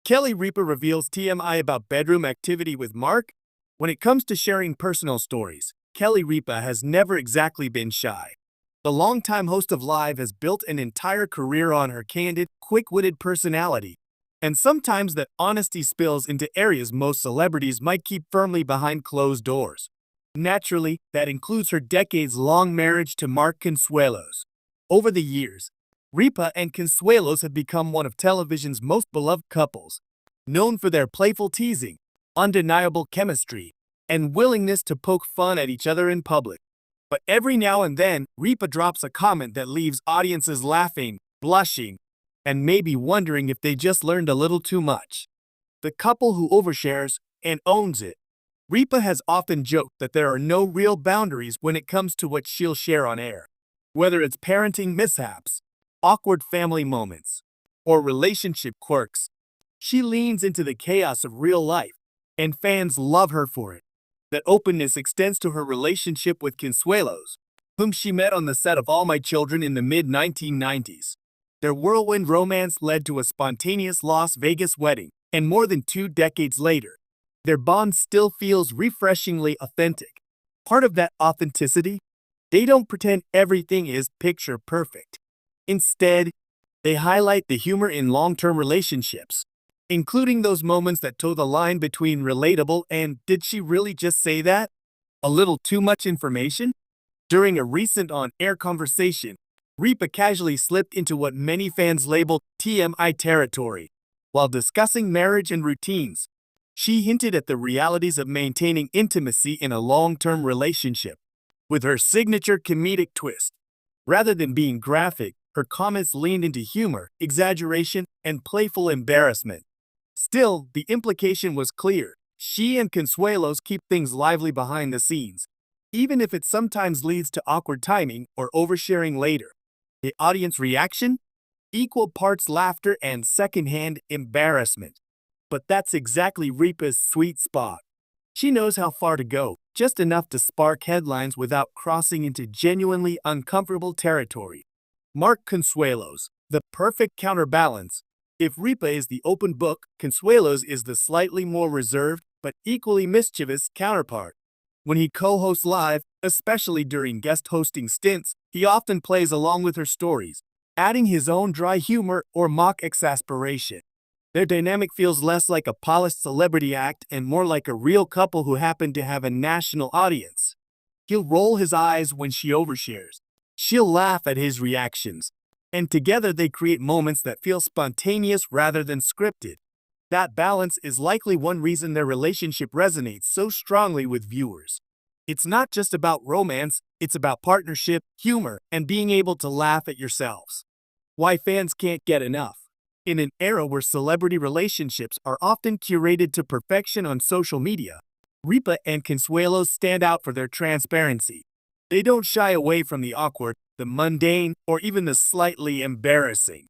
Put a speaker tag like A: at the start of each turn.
A: Kelly Ripa reveals TMI about bedroom activity with Mark. When it comes to sharing personal stories, Kelly Ripa has never exactly been shy. The longtime host of Live has built an entire career on her candid, quick-witted personality, and sometimes that honesty spills into areas most celebrities might keep firmly behind closed doors. Naturally, that includes her decades-long marriage to Mark Consuelos. Over the years, Ripa and Consuelos have become one of television's most beloved couples, known for their playful teasing, undeniable chemistry, and willingness to poke fun at each other in public. But every now and then, Ripa drops a comment that leaves audiences laughing, blushing, and maybe wondering if they just learned a little too much. The couple who overshares and owns it. Ripa has often joked that there are no real boundaries when it comes to what she'll share on air. Whether it's parenting mishaps, awkward family moments, or relationship quirks, she leans into the chaos of real life, and fans love her for it. That openness extends to her relationship with Consuelos, whom she met on the set of All My Children in the mid-1990s. Their whirlwind romance led to a spontaneous Las Vegas wedding, and more than 2 decades later, their bond still feels refreshingly authentic. Part of that authenticity? They don't pretend everything is picture perfect. Instead, they highlight the humor in long-term relationships, including those moments that toe the line between relatable and did she really just say that? A little too much information? During a recent on-air conversation, Ripa casually slipped into what many fans label TMI territory. While discussing marriage and routines, she hinted at the realities of maintaining intimacy in a long-term relationship, with her signature comedic twist. Rather than being graphic, her comments leaned into humor, exaggeration, and playful embarrassment. Still, the implication was clear. She and Consuelos keep things lively behind the scenes, even if it sometimes leads to awkward timing or oversharing later. The audience reaction? Equal parts laughter and secondhand embarrassment. But that's exactly Ripa's sweet spot. She knows how far to go, just enough to spark headlines without crossing into genuinely uncomfortable territory. Mark Consuelos, the perfect counterbalance. If Ripa is the open book, Consuelos is the slightly more reserved but equally mischievous counterpart. When he co-hosts Live, especially during guest hosting stints, he often plays along with her stories, adding his own dry humor or mock exasperation. Their dynamic feels less like a polished celebrity act and more like a real couple who happen to have a national audience. He'll roll his eyes when she overshares. She'll laugh at his reactions. And together they create moments that feel spontaneous rather than scripted. That balance is likely one reason their relationship resonates so strongly with viewers. It's not just about romance, it's about partnership, humor, and being able to laugh at yourselves. Why fans can't get enough. In an era where celebrity relationships are often curated to perfection on social media, Ripa and Consuelos stand out for their transparency. They don't shy away from the awkward, the mundane, or even the slightly embarrassing.